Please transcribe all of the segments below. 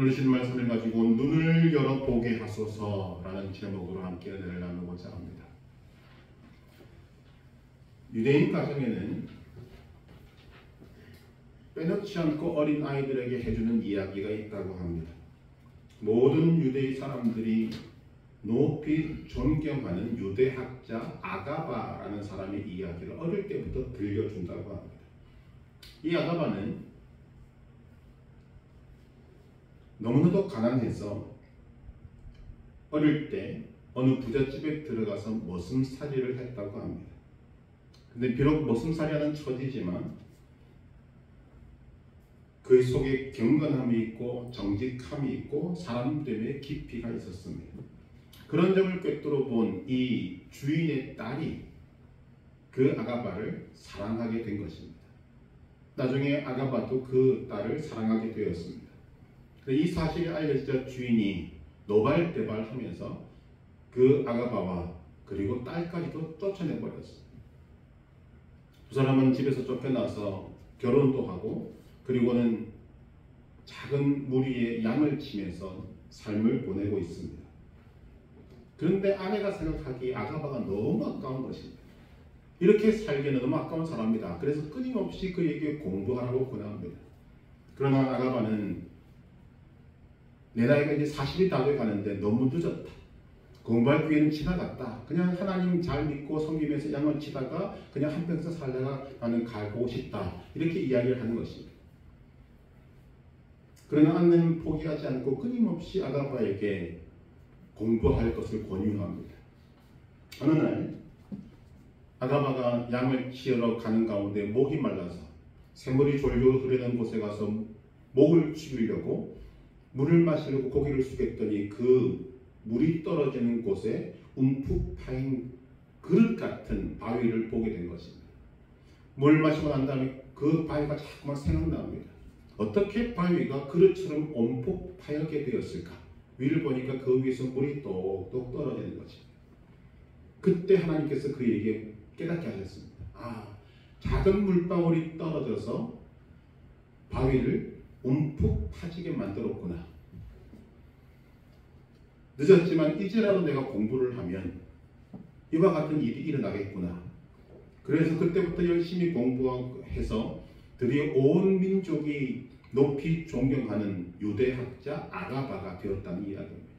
오늘 주신 말씀을 가지고 눈을 열어보게 하소서라는 제목으로 함께 은혜를 나누고자 합니다. 유대인 가정에는 빼놓지 않고 어린 아이들에게 해주는 이야기가 있다고 합니다. 모든 유대인 사람들이 높이 존경하는 유대학자 아가바라는 사람의 이야기를 어릴 때부터 들려준다고 합니다. 이 아가바는 너무나도 가난해서 어릴 때 어느 부잣집에 들어가서 머슴살이를 했다고 합니다. 근데 비록 머슴살이라는 처지지만 그 속에 경건함이 있고 정직함이 있고 사람됨의 깊이가 있었습니다. 그런 점을 꿰뚫어 본 이 주인의 딸이 그 아가바를 사랑하게 된 것입니다. 나중에 아가바도 그 딸을 사랑하게 되었습니다. 이 사실이 알려지자 주인이 노발대발하면서 그 아가바와 그리고 딸까지도 쫓아내버렸습니다. 두 사람은 집에서 쫓겨나서 결혼도 하고 그리고는 작은 무리의 양을 치면서 삶을 보내고 있습니다. 그런데 아내가 생각하기에 아가바가 너무 아까운 것입니다. 이렇게 살기에는 너무 아까운 사람이다. 그래서 끊임없이 그에게 공부하라고 권합니다. 그러나 아가바는 내 나이가 이제 40이 다 돼가는데 너무 늦었다. 공부할 기회는 지나갔다. 그냥 하나님 잘 믿고 섬기면서 양을 치다가 그냥 한평생 살다가 나는 가고 싶다. 이렇게 이야기를 하는 것입니다. 그러나 아내는 포기하지 않고 끊임없이 아가바에게 공부할 것을 권유합니다. 어느 날 아가바가 양을 치러 가는 가운데 목이 말라서 샘물이 졸졸 흐르는 곳에 가서 목을 죽이려고 물을 마시려고 고개를 숙였더니 그 물이 떨어지는 곳에 움푹 파인 그릇 같은 바위를 보게 된 것입니다. 물 마시고 난 다음에 그 바위가 자꾸만 생각납니다. 어떻게 바위가 그릇처럼 움푹 파였게 되었을까? 위를 보니까 그 위에서 물이 똑똑 떨어지는 것입니다. 그때 하나님께서 그에게 깨닫게 하셨습니다. 작은 물방울이 떨어져서 바위를 움푹 파지게 만들었구나. 늦었지만 이제라도 내가 공부를 하면 이와 같은 일이 일어나겠구나. 그래서 그때부터 열심히 공부해서 드디어 온 민족이 높이 존경하는 유대학자 아가바가 되었다는 이야기입니다.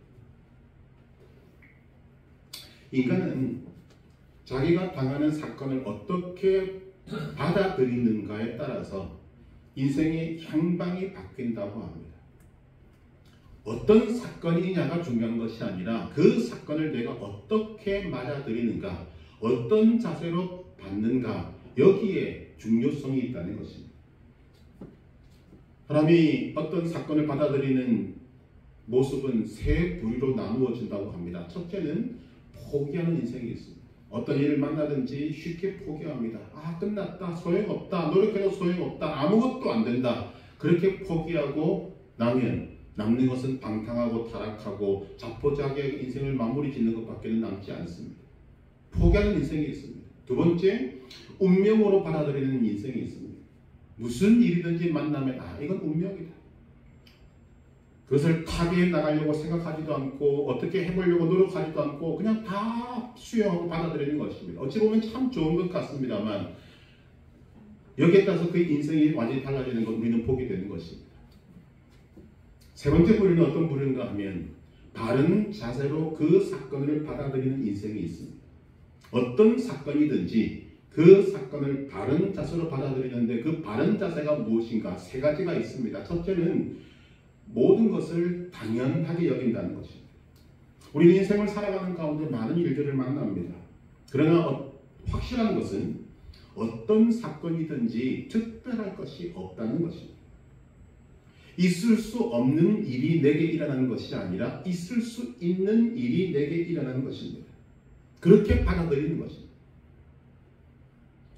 인간은 자기가 당하는 사건을 어떻게 받아들이는가에 따라서 인생의 향방이 바뀐다고 합니다. 어떤 사건이냐가 중요한 것이 아니라 그 사건을 내가 어떻게 맞아들이는가, 어떤 자세로 받는가, 여기에 중요성이 있다는 것입니다. 사람이 어떤 사건을 받아들이는 모습은 세 부류로 나누어진다고 합니다. 첫째는 포기하는 인생이 있습니다. 어떤 일을 만나든지 쉽게 포기합니다. 끝났다, 소용없다, 노력해도 소용없다, 아무것도 안 된다. 그렇게 포기하고 나면 남는 것은 방탕하고 타락하고 자포자기하게 인생을 마무리 짓는 것밖에 남지 않습니다. 포기하는 인생이 있습니다. 두 번째, 운명으로 받아들이는 인생이 있습니다. 무슨 일이든지 만나면 이건 운명이다. 그것을 타개해 나가려고 생각하지도 않고 어떻게 해보려고 노력하지도 않고 그냥 다 수용하고 받아들이는 것입니다. 어찌 보면 참 좋은 것 같습니다만 여기에 따라서 그 인생이 완전히 달라지는 것 우리는 보게 되는 것입니다. 세 번째 부류는 어떤 부류인가 하면 바른 자세로 그 사건을 받아들이는 인생이 있습니다. 어떤 사건이든지 그 사건을 바른 자세로 받아들이는데 그 바른 자세가 무엇인가? 세 가지가 있습니다. 첫째는 모든 것을 당연하게 여긴다는 것입니다. 우리는 인생을 살아가는 가운데 많은 일들을 만납니다. 그러나 확실한 것은 어떤 사건이든지 특별할 것이 없다는 것입니다. 있을 수 없는 일이 내게 일어나는 것이 아니라 있을 수 있는 일이 내게 일어나는 것입니다. 그렇게 받아들이는 것입니다.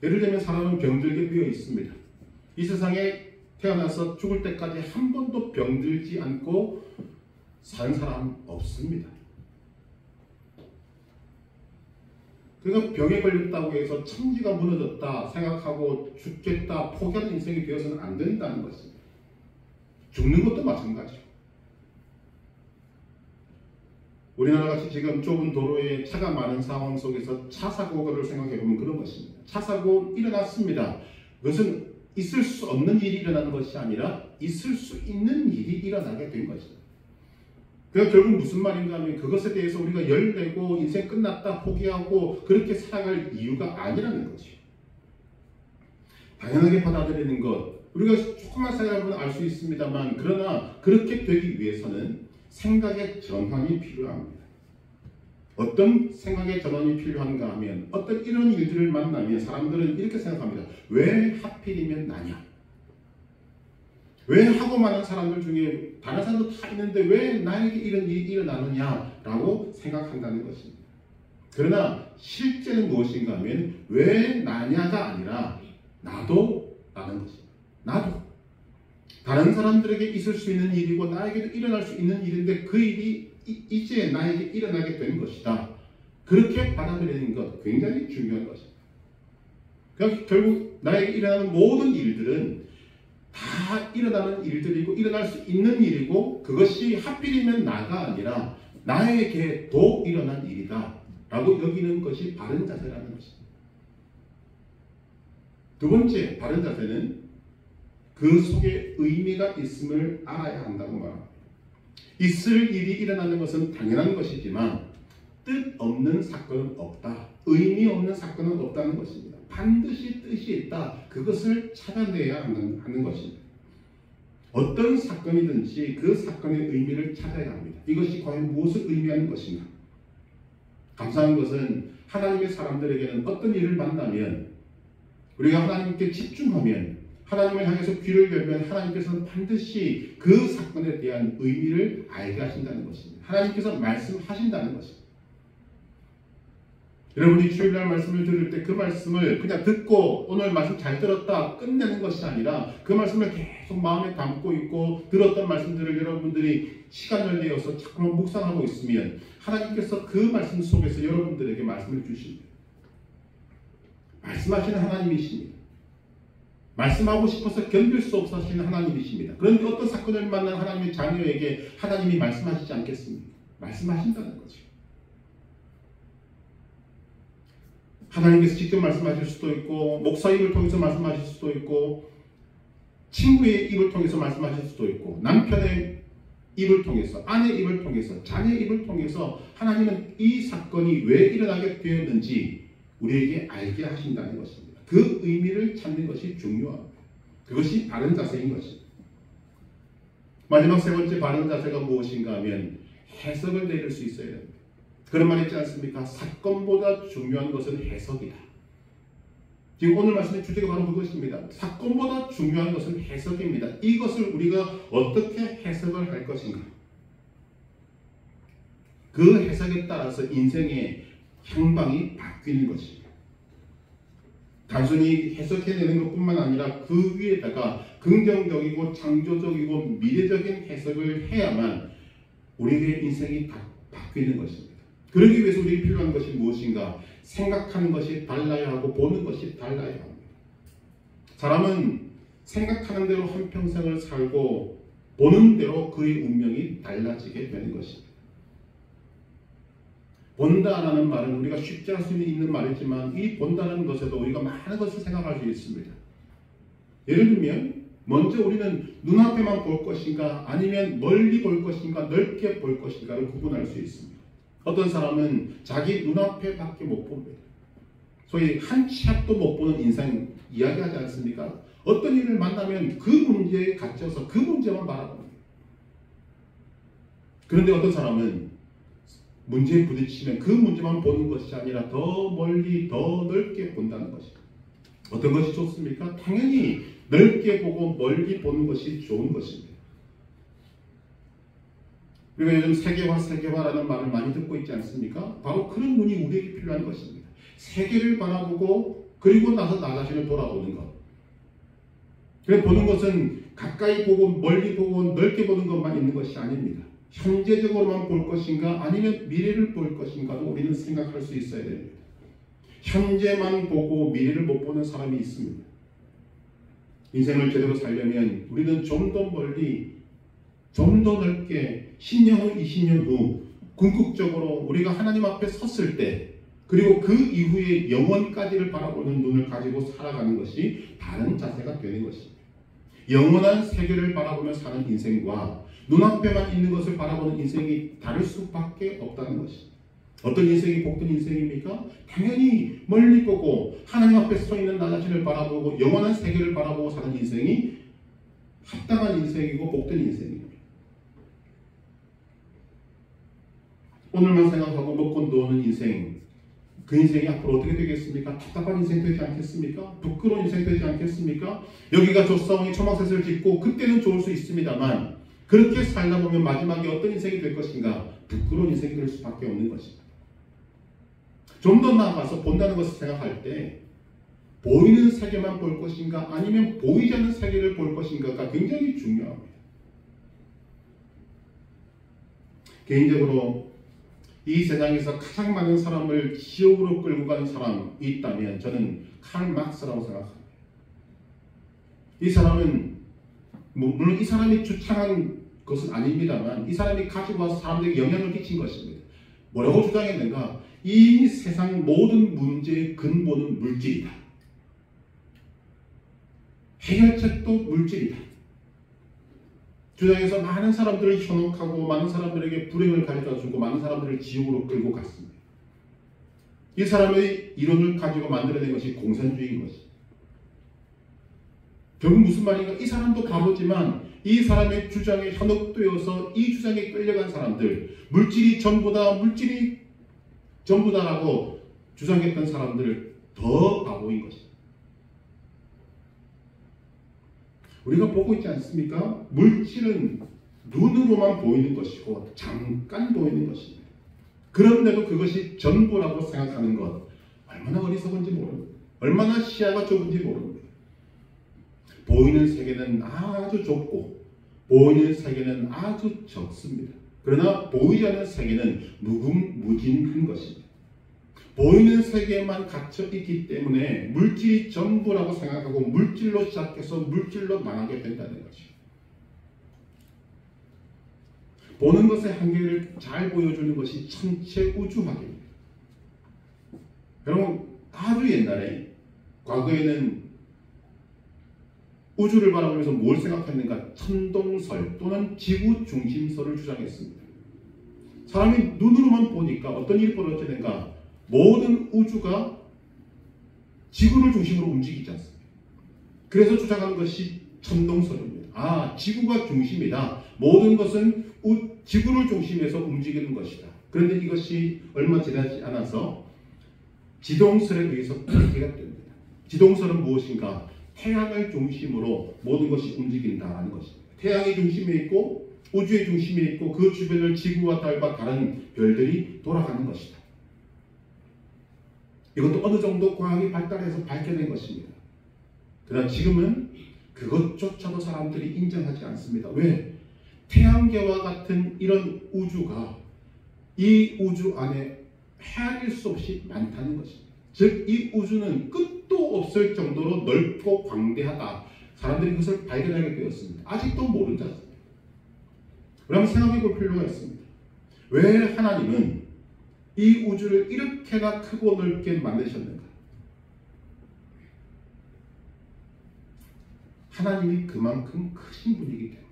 예를 들면 사람은 병들게 되어 있습니다. 이 세상에 태어나서 죽을 때까지 한 번도 병들지 않고 사는 사람 없습니다. 그러니까 병에 걸렸다고 해서 천지가 무너졌다 생각하고 죽겠다 포기하는 인생이 되어서는 안 된다는 것입니다. 죽는 것도 마찬가지고 우리나라 같이 지금 좁은 도로에 차가 많은 상황 속에서 차 사고를 생각해 보면 그런 것입니다. 차 사고 일어났습니다. 그것은 있을 수 없는 일이 일어나는 것이 아니라 있을 수 있는 일이 일어나게 된 것입니다. 그러니까 결국 무슨 말인가 하면 그것에 대해서 우리가 열내고 인생 끝났다 포기하고 그렇게 살아갈 이유가 아니라는 거죠. 당연하게 받아들이는 것, 우리가 조금만 생각하면 알 수 있습니다만, 그러나 그렇게 되기 위해서는 생각의 전환이 필요합니다. 어떤 생각의 전환이 필요한가 하면 어떤 이런 일들을 만나면 사람들은 이렇게 생각합니다. 왜 하필이면 나냐? 왜 하고 많은 사람들 중에 다른 사람도 다 있는데 왜 나에게 이런 일이 일어나느냐라고 생각한다는 것입니다. 그러나 실제는 무엇인가 하면 왜 나냐가 아니라 나도 라는 것입니다. 나도. 다른 사람들에게 있을 수 있는 일이고 나에게도 일어날 수 있는 일인데 그 일이 이제 나에게 일어나게 된 것이다. 그렇게 받아들이는 것 굉장히 중요한 것입니다. 그러니까 결국 나에게 일어나는 모든 일들은 다 일어나는 일들이고 일어날 수 있는 일이고 그것이 하필이면 나가 아니라 나에게도 일어난 일이다 라고 여기는 것이 바른 자세라는 것입니다. 두 번째 바른 자세는 그 속에 의미가 있음을 알아야 한다고 말합니다. 있을 일이 일어나는 것은 당연한 것이지만 뜻 없는 사건은 없다. 의미 없는 사건은 없다는 것입니다. 반드시 뜻이 있다. 그것을 찾아내야 하는 것입니다. 어떤 사건이든지 그 사건의 의미를 찾아야 합니다. 이것이 과연 무엇을 의미하는 것인가? 감사한 것은 하나님의 사람들에게는 어떤 일을 만나면 우리가 하나님께 집중하면 하나님을 향해서 귀를 열면 하나님께서는 반드시 그 사건에 대한 의미를 알게 하신다는 것입니다. 하나님께서 말씀하신다는 것입니다. 여러분이 주일날 말씀을 들을 때 그 말씀을 그냥 듣고 오늘 말씀 잘 들었다 끝내는 것이 아니라 그 말씀을 계속 마음에 담고 있고 들었던 말씀들을 여러분들이 시간을 내어서 자꾸 묵상하고 있으면 하나님께서 그 말씀 속에서 여러분들에게 말씀을 주십니다. 말씀하시는 하나님이십니다. 말씀하고 싶어서 견딜 수 없어 하시는 하나님이십니다. 그런데 어떤 사건을 만난 하나님의 자녀에게 하나님이 말씀하시지 않겠습니까? 말씀하신다는 거죠. 하나님께서 직접 말씀하실 수도 있고 목사 입을 통해서 말씀하실 수도 있고 친구의 입을 통해서 말씀하실 수도 있고 남편의 입을 통해서 아내 입을 통해서 자녀의 입을 통해서 하나님은 이 사건이 왜 일어나게 되었는지 우리에게 알게 하신다는 것입니다. 그 의미를 찾는 것이 중요합니다. 그것이 바른 자세인 것입니다. 마지막 세 번째 바른 자세가 무엇인가 하면 해석을 내릴 수 있어야 됩니다. 그런 말 있지 않습니까? 사건보다 중요한 것은 해석이다. 지금 오늘 말씀의 주제가 바로 그것입니다. 사건보다 중요한 것은 해석입니다. 이것을 우리가 어떻게 해석을 할 것인가? 그 해석에 따라서 인생의 향방이 바뀌는 것입니다. 단순히 해석해내는 것뿐만 아니라 그 위에다가 긍정적이고 창조적이고 미래적인 해석을 해야만 우리의 인생이 바뀌는 것입니다. 그러기 위해서 우리에게 필요한 것이 무엇인가? 생각하는 것이 달라야 하고 보는 것이 달라야 합니다. 사람은 생각하는 대로 한평생을 살고 보는 대로 그의 운명이 달라지게 되는 것입니다. 본다라는 말은 우리가 쉽지 할 수 있는 말이지만 이 본다라는 것에도 우리가 많은 것을 생각할 수 있습니다. 예를 들면 먼저 우리는 눈앞에만 볼 것인가 아니면 멀리 볼 것인가 넓게 볼 것인가를 구분할 수 있습니다. 어떤 사람은 자기 눈앞에 밖에 못 봅니다. 소위 한 치 앞도 못 보는 인생 이야기하지 않습니까? 어떤 일을 만나면 그 문제에 갇혀서 그 문제만 바라봅니다. 그런데 어떤 사람은 문제에 부딪히면 그 문제만 보는 것이 아니라 더 멀리 더 넓게 본다는 것입니다. 어떤 것이 좋습니까? 당연히 넓게 보고 멀리 보는 것이 좋은 것입니다. 우리가 요즘 세계화라는 말을 많이 듣고 있지 않습니까? 바로 그런 눈이 우리에게 필요한 것입니다. 세계를 바라보고 그리고 나서 나 자신을 돌아보는 것. 그래서 보는 것은 가까이 보고 멀리 보고 넓게 보는 것만 있는 것이 아닙니다. 현재적으로만 볼 것인가 아니면 미래를 볼 것인가도 우리는 생각할 수 있어야 됩니다. 현재만 보고 미래를 못 보는 사람이 있습니다. 인생을 제대로 살려면 우리는 좀 더 멀리 좀 더 넓게 10년 후 20년 후 궁극적으로 우리가 하나님 앞에 섰을 때 그리고 그 이후에 영원까지를 바라보는 눈을 가지고 살아가는 것이 바른 자세가 되는 것입니다. 영원한 세계를 바라보며 사는 인생과 눈앞에만 있는 것을 바라보는 인생이 다를 수밖에 없다는 것입니다. 어떤 인생이 복된 인생입니까? 당연히 멀리 보고 하나님 앞에 서 있는 나 자신을 바라보고 영원한 세계를 바라보고 사는 인생이 합당한 인생이고 복된 인생입니다. 오늘만 생각하고 먹고 노는 인생, 그 인생이 앞으로 어떻게 되겠습니까? 답답한 인생 되지 않겠습니까? 부끄러운 인생 되지 않겠습니까? 여기가 조상이 초막셋을 짓고 그때는 좋을 수 있습니다만 그렇게 살다 보면 마지막에 어떤 인생이 될 것인가? 부끄러운 인생이 될 수밖에 없는 것입니다. 좀 더 나아가서 본다는 것을 생각할 때 보이는 세계만 볼 것인가 아니면 보이지 않는 세계를 볼 것인가가 굉장히 중요합니다. 개인적으로 이 세상에서 가장 많은 사람을 지옥으로 끌고 가는 사람이 있다면 저는 칼 막스라고 생각합니다. 이 사람은 물론 이 사람이 주창한 것은 아닙니다만 이 사람이 가지고 와서 사람들에게 영향을 끼친 것입니다. 뭐라고 주장했는가? 이 세상 모든 문제의 근본은 물질이다. 해결책도 물질이다. 주장에서 많은 사람들을 현혹하고 많은 사람들에게 불행을 가져다 주고 많은 사람들을 지옥으로 끌고 갔습니다. 이 사람의 이론을 가지고 만들어낸 것이 공산주의인 것입니다. 결국 무슨 말인가? 이 사람도 바보지만 이 사람의 주장에 현혹되어서 이 주장에 끌려간 사람들, 물질이 전부다, 물질이 전부다라고 주장했던 사람들 더 바보인 것입니다. 우리가 보고 있지 않습니까? 물질은 눈으로만 보이는 것이고 잠깐 보이는 것입니다. 그런데도 그것이 전부라고 생각하는 것 얼마나 어리석은지 모릅니다. 얼마나 시야가 좁은지 모릅니다. 보이는 세계는 아주 좁고 보이는 세계는 아주 적습니다. 그러나 보이지 않는 세계는 무궁무진한 것입니다. 보이는 세계에만 갇혀 있기 때문에 물질이 전부라고 생각하고 물질로 시작해서 물질로 망하게 된다는 것이죠. 보는 것의 한계를 잘 보여주는 것이 천체 우주학입니다. 여러분 아주 옛날에 과거에는 우주를 바라보면서 뭘 생각했는가? 천동설 또는 지구 중심설을 주장했습니다. 사람이 눈으로만 보니까 어떤 일이 벌어지는가? 모든 우주가 지구를 중심으로 움직이지 않습니다. 그래서 주장한 것이 천동설입니다. 아, 지구가 중심이다. 모든 것은 지구를 중심에서 움직이는 것이다. 그런데 이것이 얼마 지나지 않아서 지동설에 의해서 폐기가 됩니다. 지동설은 무엇인가? 태양을 중심으로 모든 것이 움직인다는 것입니다. 태양이 중심에 있고 우주의 중심에 있고 그 주변을 지구와 달과 다른 별들이 돌아가는 것이다. 이것도 어느 정도 과학이 발달해서 밝혀낸 것입니다. 그러나 지금은 그것조차도 사람들이 인정하지 않습니다. 왜? 태양계와 같은 이런 우주가 이 우주 안에 헤아릴 수 없이 많다는 것입니다. 즉 이 우주는 끝도 없을 정도로 넓고 광대하다. 사람들이 그것을 발견하게 되었습니다. 아직도 모르지 않습니다. 그럼 생각해 볼 필요가 있습니다. 왜 하나님은 이 우주를 이렇게나 크고 넓게 만드셨는가? 하나님이 그만큼 크신 분이기 때문에.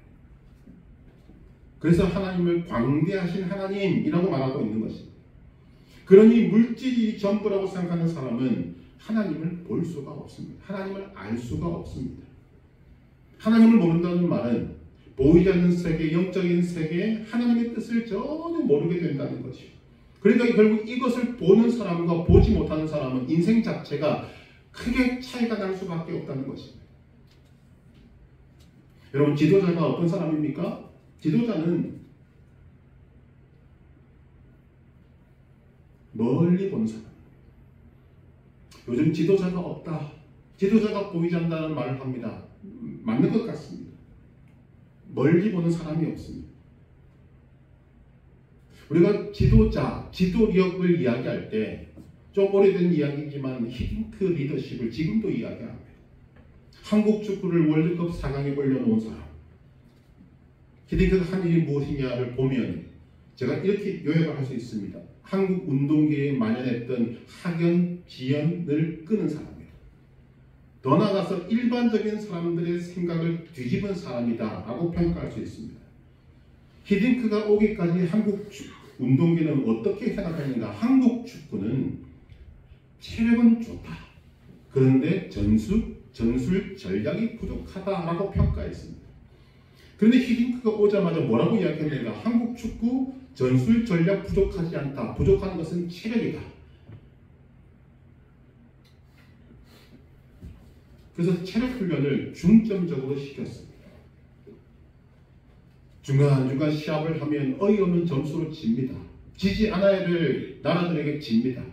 그래서 하나님을 광대하신 하나님이라고 말하고 있는 것입니다. 그러니 물질이 전부라고 생각하는 사람은 하나님을 볼 수가 없습니다. 하나님을 알 수가 없습니다. 하나님을 모른다는 말은 보이지 않는 세계, 영적인 세계에 하나님의 뜻을 전혀 모르게 된다는 것이죠. 그러니까 결국 이것을 보는 사람과 보지 못하는 사람은 인생 자체가 크게 차이가 날 수밖에 없다는 것입니다. 여러분 지도자가 어떤 사람입니까? 지도자는 멀리 보는 사람. 요즘 지도자가 없다. 지도자가 보이지 않는다는 말을 합니다. 맞는 것 같습니다. 멀리 보는 사람이 없습니다. 우리가 지도자, 지도력을 이야기할 때 좀 오래된 이야기지만 히딩크 리더십을 지금도 이야기합니다. 한국 축구를 월드컵 4강에 올려놓은 사람. 히딩크가 한 일이 무엇이냐를 보면 제가 이렇게 요약을 할 수 있습니다. 한국 운동계에 만연했던 학연, 지연을 끄는 사람이에요. 더 나아가서 일반적인 사람들의 생각을 뒤집은 사람이다 라고 평가할 수 있습니다. 히딩크가 오기까지 한국 운동계는 어떻게 생각했는가? 한국 축구는 체력은 좋다. 그런데 전술 전략이 부족하다라고 평가했습니다. 그런데 히딩크가 오자마자 뭐라고 이야기했는가? 한국 축구 전술 전략 부족하지 않다. 부족한 것은 체력이다. 그래서 체력 훈련을 중점적으로 시켰습니다. 중간중간 시합을 하면 어이없는 점수로 집니다. 지지 않아야 될 나라들에게 집니다.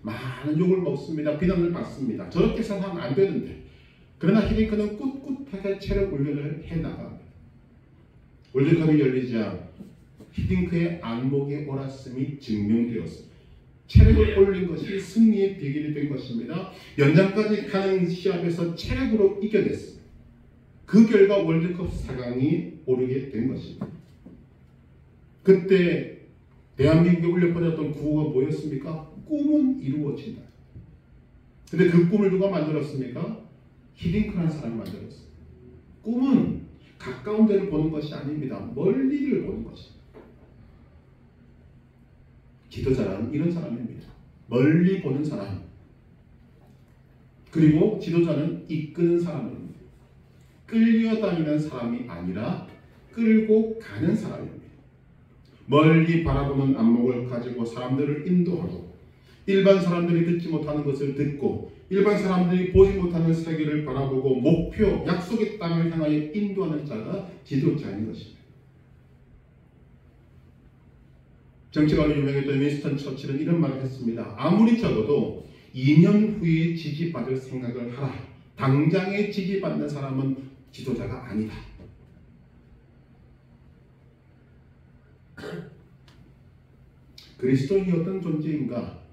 많은 욕을 먹습니다. 비난을 받습니다. 저렇게 생각하면 안 되는데. 그러나 히딩크는 꿋꿋하게 체력 훈련을 해나갑니다. 월드컵이 열리자 히딩크의 안목이 옳았음이 증명되었습니다. 체력을 올린 것이 승리의 비결이 된 것입니다. 연장까지 가는 시합에서 체력으로 이겨냈습니다. 그 결과 월드컵 4강이 오르게 된 것입니다. 그때 대한민국에 울려 퍼졌던 구호가 뭐였습니까? 꿈은 이루어진다. 근데 그 꿈을 누가 만들었습니까? 히딩크라는 사람이 만들었습니다. 꿈은 가까운 데를 보는 것이 아닙니다. 멀리를 보는 것입니다. 지도자는 이런 사람입니다. 멀리 보는 사람. 그리고 지도자는 이끄는 사람입니다. 끌려다니는 사람이 아니라 끌고 가는 사람입니다. 멀리 바라보는 안목을 가지고 사람들을 인도하고 일반 사람들이 듣지 못하는 것을 듣고 일반 사람들이 보지 못하는 세계를 바라보고 목표, 약속의 땅을 향하여 인도하는 자가 지도자인 것입니다. 정치가로 유명했던 윈스턴 처칠은 이런 말을 했습니다. 아무리 적어도 2년 후에 지지받을 생각을 하라. 당장에 지지받는 사람은 지도자가 아니다. 그리스도인이 어떤 존재인가?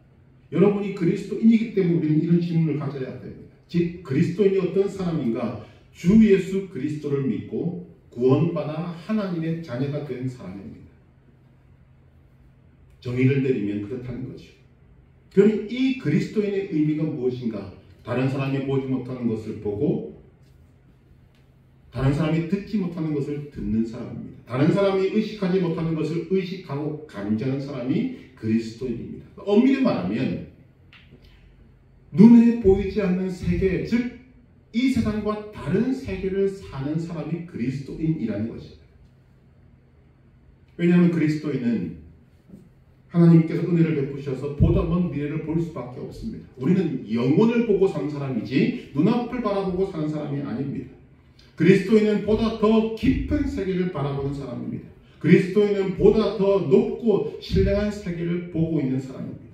여러분이 그리스도인이기 때문에 우리는 이런 질문을 가져야 됩니다. 즉 그리스도인이 어떤 사람인가? 주 예수 그리스도를 믿고 구원받아 하나님의 자녀가 된 사람입니다. 정의를 내리면 그렇다는 거죠. 그럼 이 그리스도인의 의미가 무엇인가? 다른 사람이 보지 못하는 것을 보고 다른 사람이 듣지 못하는 것을 듣는 사람입니다. 다른 사람이 의식하지 못하는 것을 의식하고 감지하는 사람이 그리스도인입니다. 엄밀히 말하면 눈에 보이지 않는 세계, 즉 이 세상과 다른 세계를 사는 사람이 그리스도인이라는 것입니다. 왜냐하면 그리스도인은 하나님께서 은혜를 베푸셔서 보다 먼 미래를 볼 수밖에 없습니다. 우리는 영혼을 보고 사는 사람이지 눈앞을 바라보고 사는 사람이 아닙니다. 그리스도인은 보다 더 깊은 세계를 바라보는 사람입니다. 그리스도인은 보다 더 높고 신령한 세계를 보고 있는 사람입니다.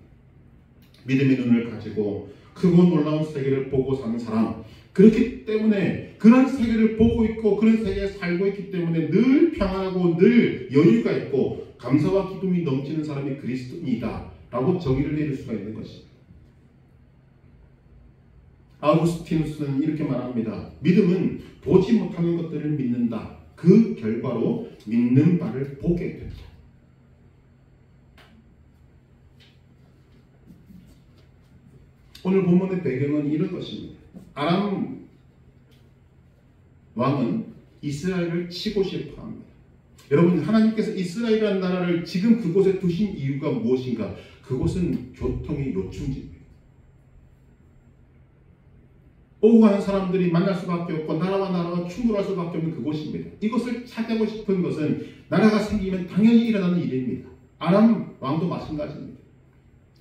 믿음의 눈을 가지고 크고 놀라운 세계를 보고 사는 사람. 그렇기 때문에 그런 세계를 보고 있고 그런 세계에 살고 있기 때문에 늘 평안하고 늘 여유가 있고 감사와 기쁨이 넘치는 사람이 그리스도인이다 라고 정의를 내릴 수가 있는 것입니다. 아우구스티누스는 이렇게 말합니다. 믿음은 보지 못하는 것들을 믿는다. 그 결과로 믿는 바를 보게 된다. 오늘 본문의 배경은 이런 것입니다. 아람 왕은 이스라엘을 치고 싶어 합니다. 여러분, 하나님께서 이스라엘이라는 나라를 지금 그곳에 두신 이유가 무엇인가? 그곳은 교통의 요충지입니다. 오고 가는 사람들이 만날 수밖에 없고 나라와 나라가 충돌할 수밖에 없는 그곳입니다. 이것을 차지하고 싶은 것은 나라가 생기면 당연히 일어나는 일입니다. 아람 왕도 마찬가지입니다.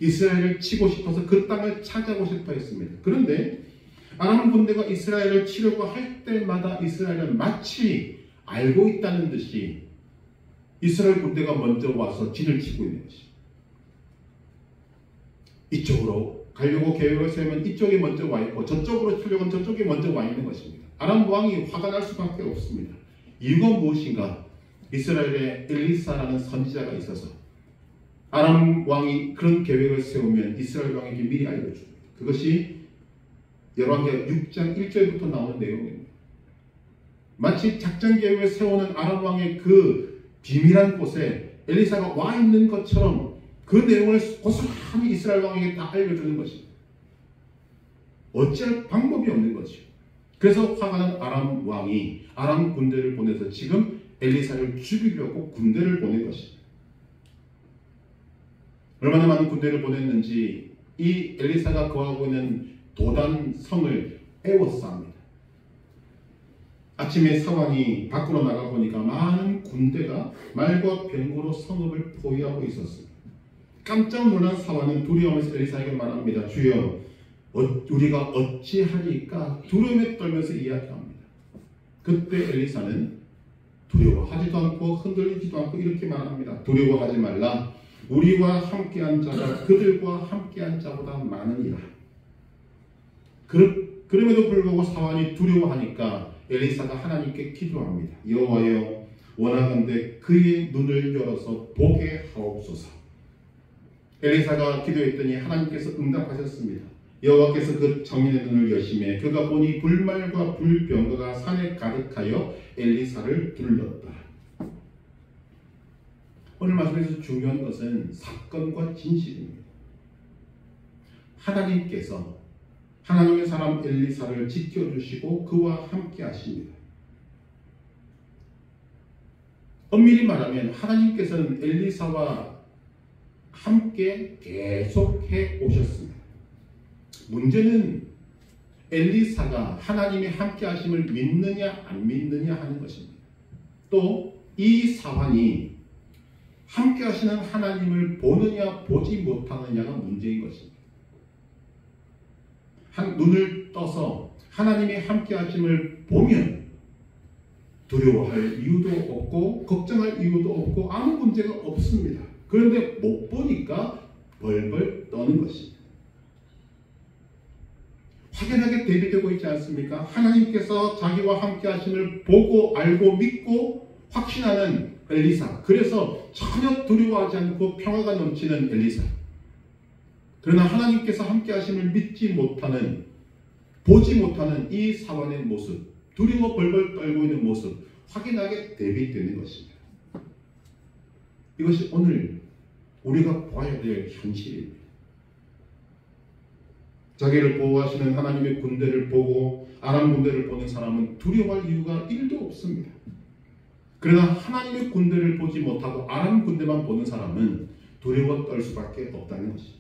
이스라엘을 치고 싶어서 그 땅을 차지하고 싶어 했습니다. 그런데 아람 군대가 이스라엘을 치려고 할 때마다 이스라엘은 마치 알고 있다는 듯이 이스라엘 군대가 먼저 와서 진을 치고 있는 것입니다. 이쪽으로 가려고 계획을 세우면 이쪽이 먼저 와 있고 저쪽으로 치려고 저쪽이 먼저 와 있는 것입니다. 아람 왕이 화가 날 수밖에 없습니다. 이유가 무엇인가? 이스라엘에 엘리사라는 선지자가 있어서 아람 왕이 그런 계획을 세우면 이스라엘 왕에게 미리 알려줍니다. 그것이 열왕기하 6장 1절부터 나오는 내용입니다. 마치 작전 계획을 세우는 아람 왕의 그 비밀한 곳에 엘리사가 와 있는 것처럼 그 내용을 고스란히 이스라엘 왕에게 다 알려주는 것입니다. 어찌할 방법이 없는 거죠. 그래서 화가 난 아람 왕이 아람 군대를 보내서 지금 엘리사를 죽이려고 군대를 보낸 것입니다. 얼마나 많은 군대를 보냈는지 이 엘리사가 거하고 있는 도단 성을 에워쌉니다. 아침에 사환이 밖으로 나가보니까 많은 군대가 말과 병거로 성읍을 포위하고 있었습니다. 깜짝 놀란 사환은 두려워하면서 엘리사에게 말합니다. 주여, 우리가 어찌하리까? 두려움에 떨면서 이야기합니다. 그때 엘리사는 두려워하지도 않고 흔들리지도 않고 이렇게 말합니다. 두려워하지 말라. 우리와 함께한 자가 그들과 함께한 자보다 많으니라. 그럼에도 불구하고 사환이 두려워하니까 엘리사가 하나님께 기도합니다. 여호와여, 원하건대 그의 눈을 열어서 보게 하옵소서. 엘리사가 기도했더니 하나님께서 응답하셨습니다. 여호와께서 그 청년의 눈을 여시매 그가 보니 불말과 불병거가 산에 가득하여 엘리사를 둘렀다. 오늘 말씀에서 중요한 것은 사건과 진실입니다. 하나님께서 하나님의 사람 엘리사를 지켜주시고 그와 함께 하십니다. 엄밀히 말하면 하나님께서는 엘리사와 함께 계속해 오셨습니다. 문제는 엘리사가 하나님의 함께 하심을 믿느냐 안 믿느냐 하는 것입니다. 또 이 사환이 함께 하시는 하나님을 보느냐 보지 못하느냐가 문제인 것입니다. 눈을 떠서 하나님의 함께 하심을 보면 두려워할 이유도 없고 걱정할 이유도 없고 아무 문제가 없습니다. 그런데 못 보니까 벌벌 떠는 것입니다. 확연하게 대비되고 있지 않습니까? 하나님께서 자기와 함께 하심을 보고 알고 믿고 확신하는 엘리사. 그래서 전혀 두려워하지 않고 평화가 넘치는 엘리사. 그러나 하나님께서 함께 하심을 믿지 못하는, 보지 못하는 이 사환의 모습, 두려워 벌벌 떨고 있는 모습, 확연하게 대비되는 것입니다. 이것이 오늘 우리가 보아야 될 현실입니다. 자기를 보호하시는 하나님의 군대를 보고 아람 군대를 보는 사람은 두려워할 이유가 1도 없습니다. 그러나 하나님의 군대를 보지 못하고 아람 군대만 보는 사람은 두려워 떨 수밖에 없다는 것입니다.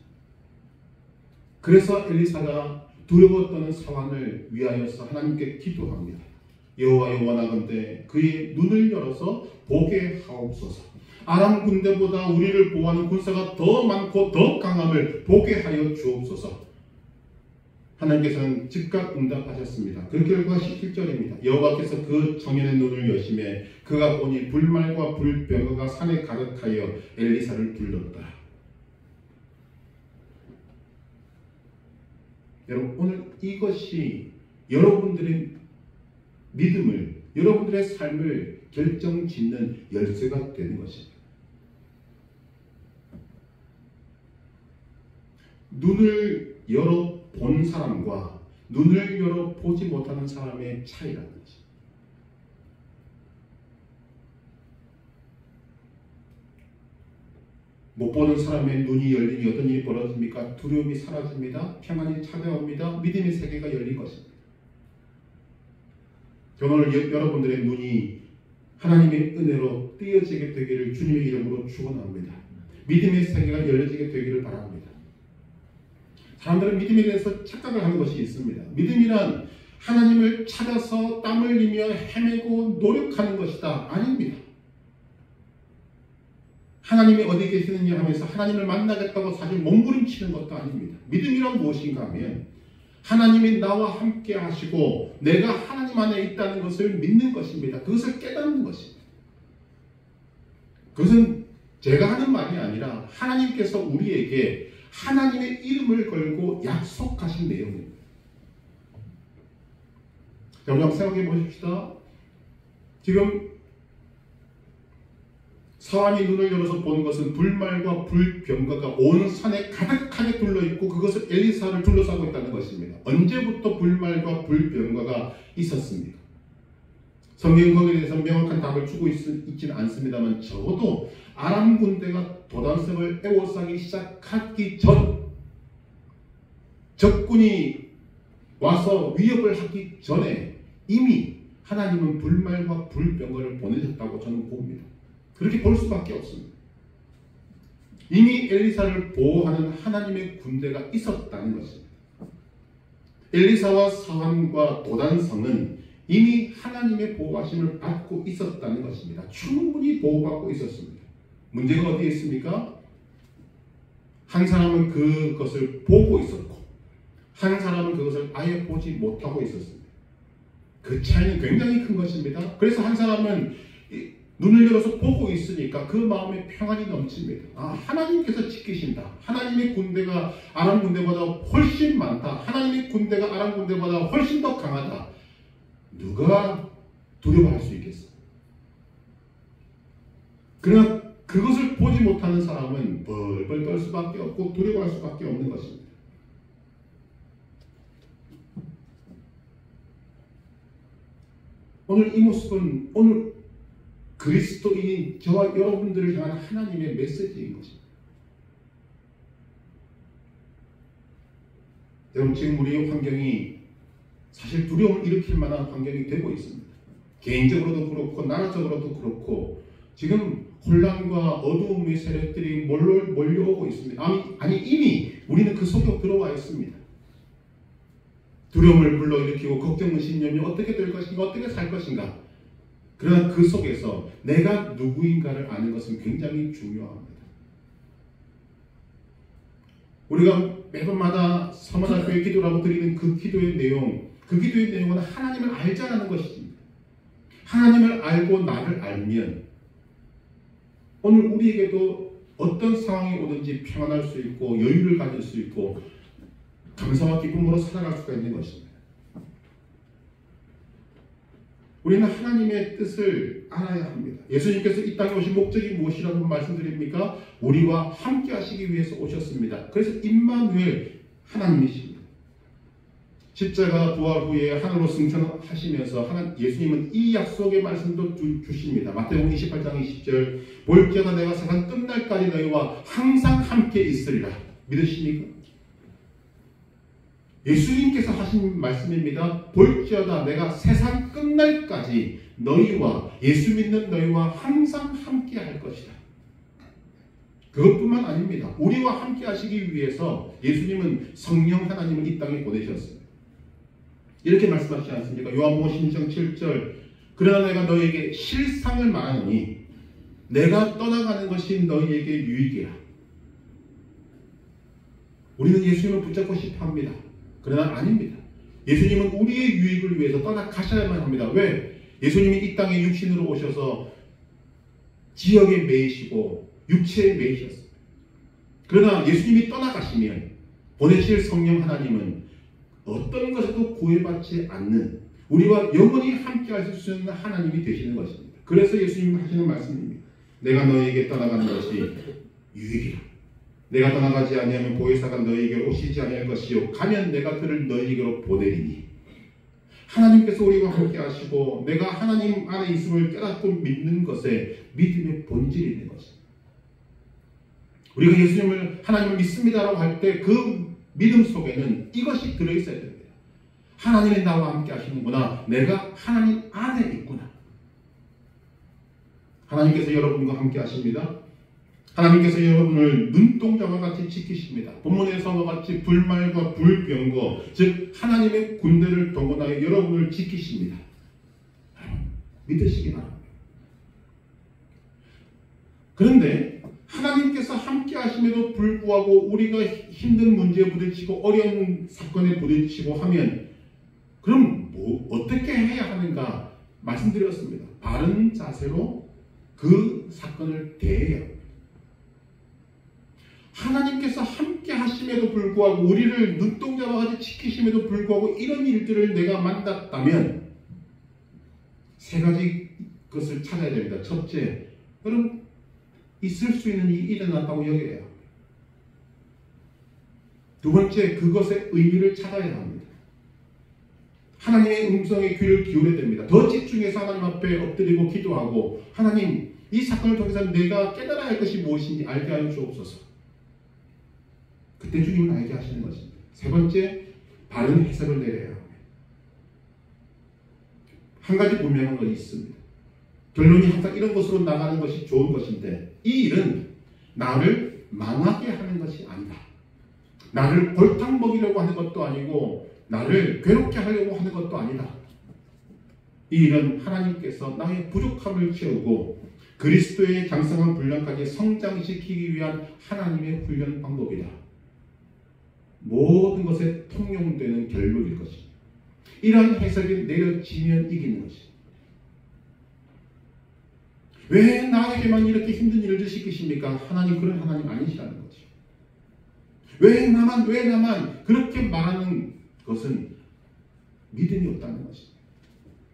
그래서 엘리사가 두려워 떠는 사환을 위하여서 하나님께 기도합니다. 여호와여, 원하건대 그의 눈을 열어서 보게 하옵소서. 아람 군대보다 우리를 보호하는 군사가 더 많고 더 강함을 보게 하여 주옵소서. 하나님께서는 즉각 응답하셨습니다. 그 결과 17절입니다. 여호와께서 그 청년의 눈을 여시매 그가 보니 불말과 불병거가 산에 가득하여 엘리사를 둘렀다. 여러분, 오늘 이것이 여러분들의 믿음을, 여러분들의 삶을 결정짓는 열쇠가 되는 것입니다. 눈을 열어 본 사람과 눈을 열어 보지 못하는 사람의 차이라는 것입니다. 못 보는 사람의 눈이 열리니 어떤 일이 벌어집니까? 두려움이 사라집니다. 평안이 찾아옵니다. 믿음의 세계가 열린 것입니다. 오늘 여러분들의 눈이 하나님의 은혜로 띄어지게 되기를 주님의 이름으로 축원합니다. 믿음의 세계가 열려지게 되기를 바랍니다. 사람들은 믿음에 대해서 착각을 하는 것이 있습니다. 믿음이란 하나님을 찾아서 땀 흘리며 헤매고 노력하는 것이다. 아닙니다. 하나님이 어디 계시느냐 하면서 하나님을 만나겠다고 사실 몸부림치는 것도 아닙니다. 믿음이란 무엇인가 하면 하나님이 나와 함께 하시고 내가 하나님 안에 있다는 것을 믿는 것입니다. 그것을 깨닫는 것입니다. 그것은 제가 하는 말이 아니라 하나님께서 우리에게 하나님의 이름을 걸고 약속하신 내용입니다. 자, 우리 한번 생각해 보십시다. 지금 사환이 눈을 열어서 본 것은 불말과 불병거가 온 산에 가득하게 둘러있고 그것을 엘리사를 둘러싸고 있다는 것입니다. 언제부터 불말과 불병거가 있었습니까? 성경 거기에 대해서 명확한 답을 주고 있지는 않습니다만 적어도 아람 군대가 도단성을 에워싸기 시작하기 전 적군이 와서 위협을 하기 전에 이미 하나님은 불말과 불병거를 보내셨다고 저는 봅니다. 그렇게 볼 수밖에 없습니다. 이미 엘리사를 보호하는 하나님의 군대가 있었다는 것입니다. 엘리사와 사환과 도단성은 이미 하나님의 보호하심을 받고 있었다는 것입니다. 충분히 보호받고 있었습니다. 문제가 어디에 있습니까? 한 사람은 그것을 보고 있었고 한 사람은 그것을 아예 보지 못하고 있었습니다. 그 차이는 굉장히 큰 것입니다. 그래서 한 사람은 눈을 열어서 보고 있으니까 그 마음에 평안이 넘칩니다. 하나님께서 지키신다. 하나님의 군대가 아람 군대보다 훨씬 많다. 하나님의 군대가 아람 군대보다 훨씬 더 강하다. 누가 두려워할 수 있겠어? 그러나 그것을 보지 못하는 사람은 벌벌 떨 수밖에 없고 두려워할 수밖에 없는 것입니다. 오늘 이 모습은 오늘 그리스도인인 저와 여러분들을 향한 하나님의 메시지인 것입니다. 여러분 지금 우리의 환경이 사실 두려움을 일으킬 만한 환경이 되고 있습니다. 개인적으로도 그렇고 나라적으로도 그렇고 지금 혼란과 어두움의 세력들이 몰려오고 있습니다. 아니 이미 우리는 그 속에 들어와 있습니다. 두려움을 불러일으키고 걱정과 신념이 어떻게 될 것인가 어떻게 살 것인가. 그러나 그 속에서 내가 누구인가를 아는 것은 굉장히 중요합니다. 우리가 매번마다 서머나교회 기도라고 드리는 그 기도의 내용은 하나님을 알자라는 것입니다. 하나님을 알고 나를 알면 오늘 우리에게도 어떤 상황이 오든지 평안할 수 있고 여유를 가질 수 있고 감사와 기쁨으로 살아갈 수가 있는 것입니다. 우리는 하나님의 뜻을 알아야 합니다. 예수님께서 이 땅에 오신 목적이 무엇이라고 말씀드립니까? 우리와 함께 하시기 위해서 오셨습니다. 그래서 임마누엘 하나님이십니다. 십자가 부활 후에 하늘로 승천하시면서 예수님은 이 약속의 말씀도 주십니다. 마태복음 28장 20절 볼지어다 내가 세상 끝날까지 너희와 항상 함께 있으리라. 믿으십니까? 예수님께서 하신 말씀입니다. 볼지어다 내가 세상 끝날까지 너희와 예수 믿는 너희와 항상 함께 할 것이다. 그것뿐만 아닙니다. 우리와 함께 하시기 위해서 예수님은 성령 하나님을 이 땅에 보내셨습니다. 이렇게 말씀하시지 않습니까? 요한복음 16장 7절 그러나 내가 너희에게 실상을 말하노니 내가 떠나가는 것이 너희에게 유익이라. 우리는 예수님을 붙잡고 싶어 합니다. 그러나 아닙니다. 예수님은 우리의 유익을 위해서 떠나가셔야만 합니다. 왜? 예수님이 이 땅에 육신으로 오셔서 지역에 매이시고 육체에 매이셨습니다. 그러나 예수님이 떠나가시면 보내실 성령 하나님은 어떤 것에도 구애받지 않는 우리와 영원히 함께 하실 수 있는 하나님이 되시는 것입니다. 그래서 예수님이 하시는 말씀입니다. 내가 너에게 떠나가는 것이 유익이라. 내가 떠나가지 아니하면 보혜사가 너희에게로 오시지 아니할 것이요 가면 내가 그를 너희에게로 보내리니. 하나님께서 우리와 함께 하시고 내가 하나님 안에 있음을 깨닫고 믿는 것에 믿음의 본질이 있는 것입니다. 우리가 예수님을 하나님을 믿습니다라고 할 때 그 믿음 속에는 이것이 들어있어야 됩니다. 하나님이 나와 함께 하시는구나. 내가 하나님 안에 있구나. 하나님께서 여러분과 함께 하십니다. 하나님께서 여러분을 눈동자와 같이 지키십니다. 본문에서와 같이 불말과 불병거, 즉 하나님의 군대를 동원하여 여러분을 지키십니다. 믿으시기 바랍니다. 그런데 하나님께서 함께 하심에도 불구하고 우리가 힘든 문제에 부딪히고 어려운 사건에 부딪히고 하면 그럼 어떻게 해야 하는가 말씀드렸습니다. 바른 자세로 그 사건을 대해야 합니다. 하나님께서 함께 하심에도 불구하고 우리를 눈동자와 같이 지키심에도 불구하고 이런 일들을 내가 만났다면 세 가지 것을 찾아야 됩니다. 첫째, 여러분 있을 수 있는 일이 일어났다고 여겨야 합니다. 두 번째, 그것의 의미를 찾아야 합니다. 하나님의 음성에 귀를 기울여야 됩니다. 더 집중해서 하나님 앞에 엎드리고 기도하고 하나님 이 사건을 통해서 내가 깨달아야 할 것이 무엇인지 알게 하여 주옵소서. 그때 주님은 알게 하시는 것입니다. 세 번째, 바른 해석을 내려야 합니다. 한 가지 분명한 것이 있습니다. 결론이 항상 이런 것으로 나가는 것이 좋은 것인데 이 일은 나를 망하게 하는 것이 아니다. 나를 골탕 먹이려고 하는 것도 아니고 나를 괴롭게 하려고 하는 것도 아니다. 이 일은 하나님께서 나의 부족함을 채우고 그리스도의 장성한 분량까지 성장시키기 위한 하나님의 훈련 방법이다. 모든 것에 통용되는 결론일 것입니다. 이러한 해석이 내려지면 이기는 것입니다. 왜 나에게만 이렇게 힘든 일을 시키십니까? 하나님 그런 하나님 아니시라는 거죠. 왜 나만 그렇게 말하는 것은 믿음이 없다는 것입니다.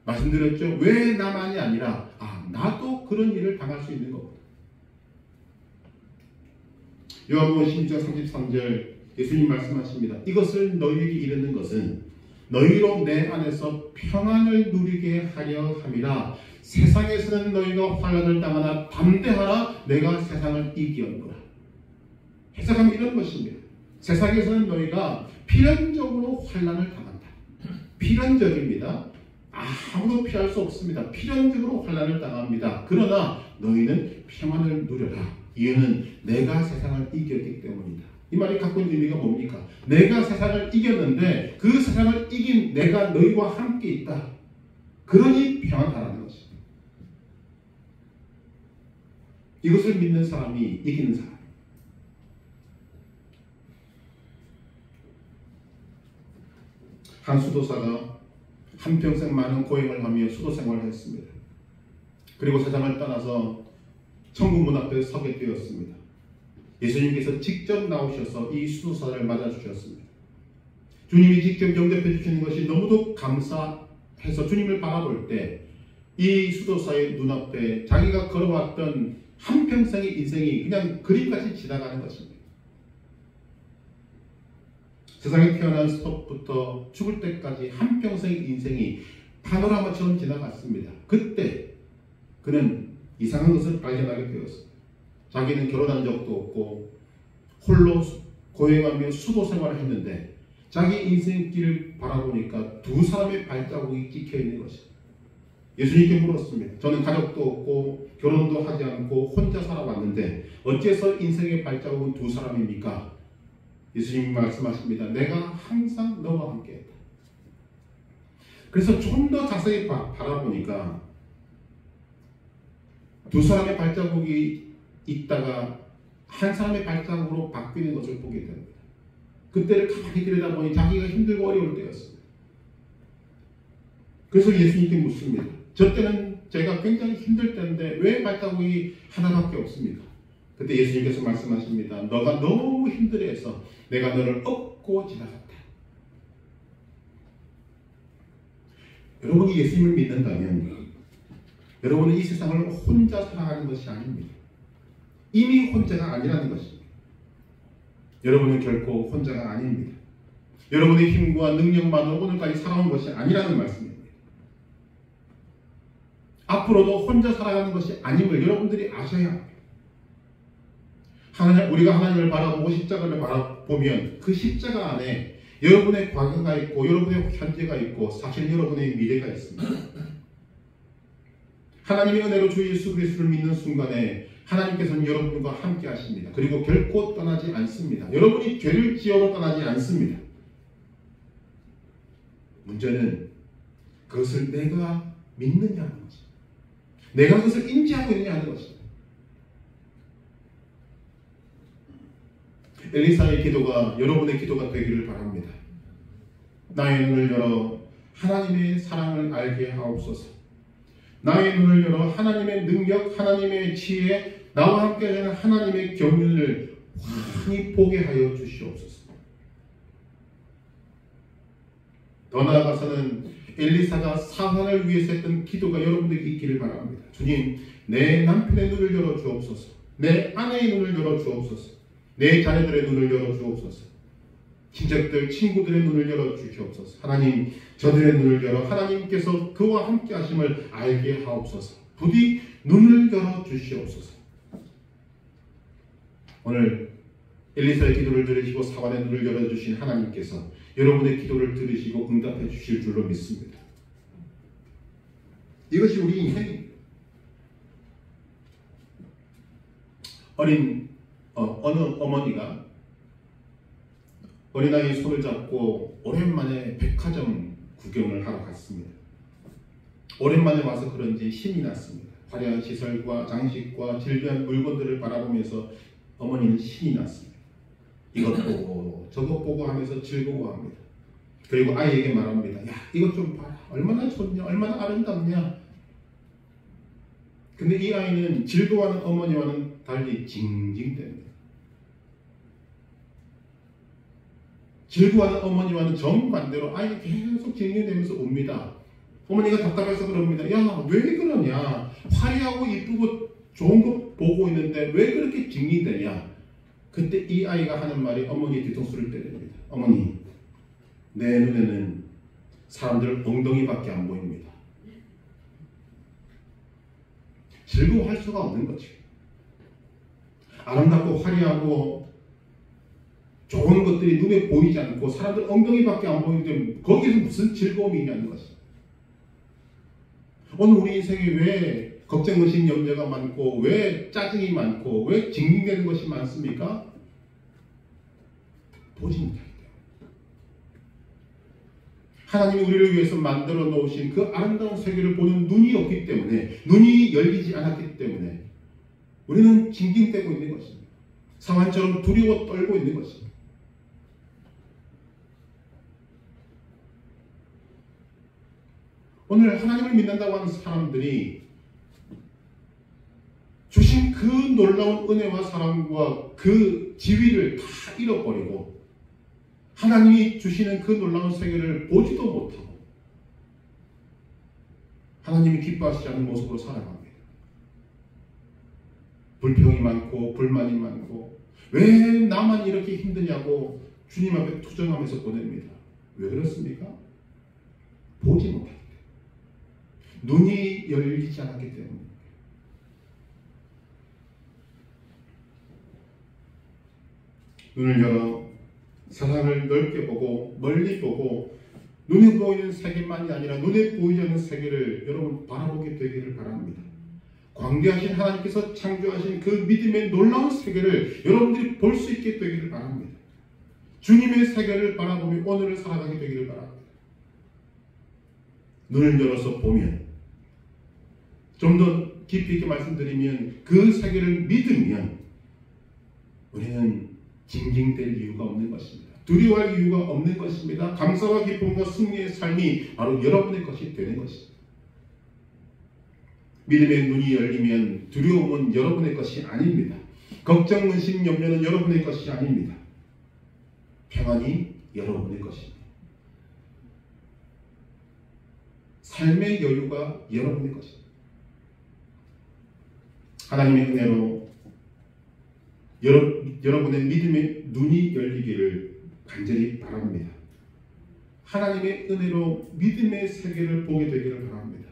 말씀드렸죠? 왜 나만이 아니라 나도 그런 일을 당할 수 있는 겁니다. 요한복음 16장 33절 예수님 말씀하십니다. 이것을 너희에게 이르는 것은 너희로 내 안에서 평안을 누리게 하려 함이라. 세상에서는 너희가 환난을 당하나 담대하라. 내가 세상을 이기었노라. 해석하면 이런 것입니다. 세상에서는 너희가 필연적으로 환난을 당한다. 필연적입니다. 아무도 피할 수 없습니다. 필연적으로 환난을 당합니다. 그러나 너희는 평안을 누려라. 이유는 내가 세상을 이겼기 때문이다. 이 말이 갖고 있는 의미가 뭡니까? 내가 세상을 이겼는데 그 세상을 이긴 내가 너희와 함께 있다. 그러니 평안하라는 것입니다. 이것을 믿는 사람이 이기는 사람. 한 수도사가 한평생 많은 고행을 하며 수도 생활을 했습니다. 그리고 세상을 떠나서 천국 문 앞에 서게 되었습니다. 예수님께서 직접 나오셔서 이 수도사를 맞아주셨습니다. 주님이 직접 영접해 주시는 것이 너무도 감사해서 주님을 바라볼 때 이 수도사의 눈앞에 자기가 걸어왔던 한평생의 인생이 그냥 그림같이 지나가는 것입니다. 세상에 태어난부터 죽을 때까지 한평생의 인생이 파노라마처럼 지나갔습니다. 그때 그는 이상한 것을 발견하게 되었습니다. 자기는 결혼한 적도 없고 홀로 고행하며 수도 생활을 했는데 자기 인생길을 바라보니까 두 사람의 발자국이 찍혀있는 것입니다. 예수님께 물었습니다. 저는 가족도 없고 결혼도 하지 않고 혼자 살아왔는데 어째서 인생의 발자국은 두 사람입니까? 예수님이 말씀하십니다. 내가 항상 너와 함께했다. 그래서 좀 더 자세히 바라보니까 두 사람의 발자국이 있다가 한 사람의 발자국으로 바뀌는 것을 보게 됩니다. 그때를 가만히 들여다보니 자기가 힘들고 어려울 때였습니다. 그래서 예수님께 묻습니다. 저 때는 제가 굉장히 힘들 때인데 왜 발자국이 하나밖에 없습니까? 그때 예수님께서 말씀하십니다. 너가 너무 힘들어해서 내가 너를 업고 지나갔다. 여러분이 예수님을 믿는다면 여러분은 이 세상을 혼자 살아가는 것이 아닙니다. 이미 혼자가 아니라는 것입니다. 여러분은 결코 혼자가 아닙니다. 여러분의 힘과 능력만으로 오늘까지 살아온 것이 아니라는 말씀입니다. 앞으로도 혼자 살아가는 것이 아님을 여러분들이 아셔야 합니다. 우리가 하나님을 바라보고 십자가를 바라보면 그 십자가 안에 여러분의 과거가 있고 여러분의 현재가 있고 사실 여러분의 미래가 있습니다. 하나님의 은혜로 주 예수 그리스도를 믿는 순간에 하나님께서는 여러분과 함께 하십니다. 그리고 결코 떠나지 않습니다. 여러분이 죄를 지어도 떠나지 않습니다. 문제는 그것을 내가 믿느냐 하는 것입니다. 내가 그것을 인지하고 있느냐 하는 것입니다. 엘리사의 기도가 여러분의 기도가 되기를 바랍니다. 나의 눈을 열어 하나님의 사랑을 알게 하옵소서. 나의 눈을 열어 하나님의 능력, 하나님의 지혜, 나와 함께 하는 하나님의 경륜을 환히 보게 하여 주시옵소서. 더 나아가서는 엘리사가 사환을 위해서 했던 기도가 여러분들에게 있기를 바랍니다. 주님, 내 남편의 눈을 열어 주옵소서. 내 아내의 눈을 열어 주옵소서. 내 자녀들의 눈을 열어 주옵소서. 친척들, 친구들의 눈을 열어 주시옵소서. 하나님, 저들의 눈을 열어 하나님께서 그와 함께 하심을 알게 하옵소서. 부디 눈을 열어 주시옵소서. 오늘 엘리사의 기도를 들으시고 사관의 눈을 열어주신 하나님께서 여러분의 기도를 들으시고 응답해 주실 줄로 믿습니다. 이것이 우리 인생입니다. 어느 어머니가 어린아이의 손을 잡고 오랜만에 백화점 구경을 하러 갔습니다. 오랜만에 와서 그런지 신이 났습니다. 화려한 시설과 장식과 질비한 물건들을 바라보면서 어머니는 신이 났습니다. 이것 보고 저것 보고 하면서 즐거워합니다. 그리고 아이에게 말합니다. 야, 이것 좀 봐라. 얼마나 좋냐, 얼마나 아름답냐. 근데 이 아이는 즐거워하는 어머니와는 달리 징징댑니다. 즐거워하는 어머니와는 정반대로 아이는 계속 징징대면서 웁니다. 어머니가 답답해서 그럽니다. 야, 왜 그러냐. 화려하고 이쁘고 좋은 거 보고 있는데 왜 그렇게 징징대냐. 그때 이 아이가 하는 말이 어머니의 뒤통수를 때립니다. 어머니, 내 눈에는 사람들 엉덩이밖에 안 보입니다. 즐거워할 수가 없는 거죠. 아름답고 화려하고 좋은 것들이 눈에 보이지 않고 사람들 엉덩이밖에 안 보이는데 거기서 무슨 즐거움이 있냐는 것입니다. 오늘 우리 인생에 왜 걱정, 의심, 염려가 많고 왜 짜증이 많고 왜 징징대는 것이 많습니까? 보지 못하기 때문에. 하나님이 우리를 위해서 만들어 놓으신 그 아름다운 세계를 보는 눈이 없기 때문에, 눈이 열리지 않았기 때문에 우리는 징징대고 있는 것입니다. 상한처럼 두려워 떨고 있는 것입니다. 오늘 하나님을 믿는다고 하는 사람들이 주신 그 놀라운 은혜와 사랑과 그 지위를 다 잃어버리고 하나님이 주시는 그 놀라운 세계를 보지도 못하고 하나님이 기뻐하시지 않는 모습으로 살아갑니다. 불평이 많고 불만이 많고 왜 나만 이렇게 힘드냐고 주님 앞에 투정하면서 보냅니다. 왜 그렇습니까? 보지 못하기 때문에. 눈이 열리지 않았기 때문에. 눈을 열어 세상을 넓게 보고 멀리 보고 눈에 보이는 세계만이 아니라 눈에 보이지 않는 세계를 여러분 바라보게 되기를 바랍니다. 광대하신 하나님께서 창조하신 그 믿음의 놀라운 세계를 여러분들이 볼 수 있게 되기를 바랍니다. 주님의 세계를 바라보며 오늘을 살아가게 되기를 바랍니다. 눈을 열어서 보면, 좀 더 깊이 있게 말씀드리면 그 세계를 믿으면 우리는 징징댈 이유가 없는 것입니다. 두려워할 이유가 없는 것입니다. 감사와 기쁨과 승리의 삶이 바로 여러분의 것이 되는 것입니다. 믿음의 눈이 열리면 두려움은 여러분의 것이 아닙니다. 걱정, 의심, 염려는 여러분의 것이 아닙니다. 평안이 여러분의 것입니다. 삶의 여유가 여러분의 것입니다. 하나님의 은혜로 여러분의 믿음의 눈이 열리기를 간절히 바랍니다. 하나님의 은혜로 믿음의 세계를 보게 되기를 바랍니다.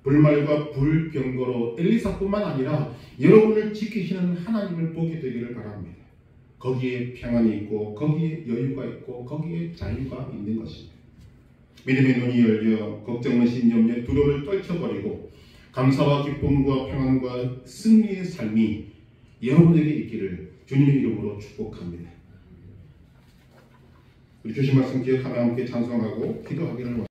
불말과 불병거로 엘리사뿐만 아니라 여러분을 지키시는 하나님을 보게 되기를 바랍니다. 거기에 평안이 있고 거기에 여유가 있고 거기에 자유가 있는 것입니다. 믿음의 눈이 열려 걱정, 의심, 염려, 두려움을 떨쳐버리고 감사와 기쁨과 평안과 승리의 삶이 여러분에게 있기를 주님의 이름으로 축복합니다. 우리 주신 말씀 기억하며 함께 찬송하고 기도하기를 원합니다.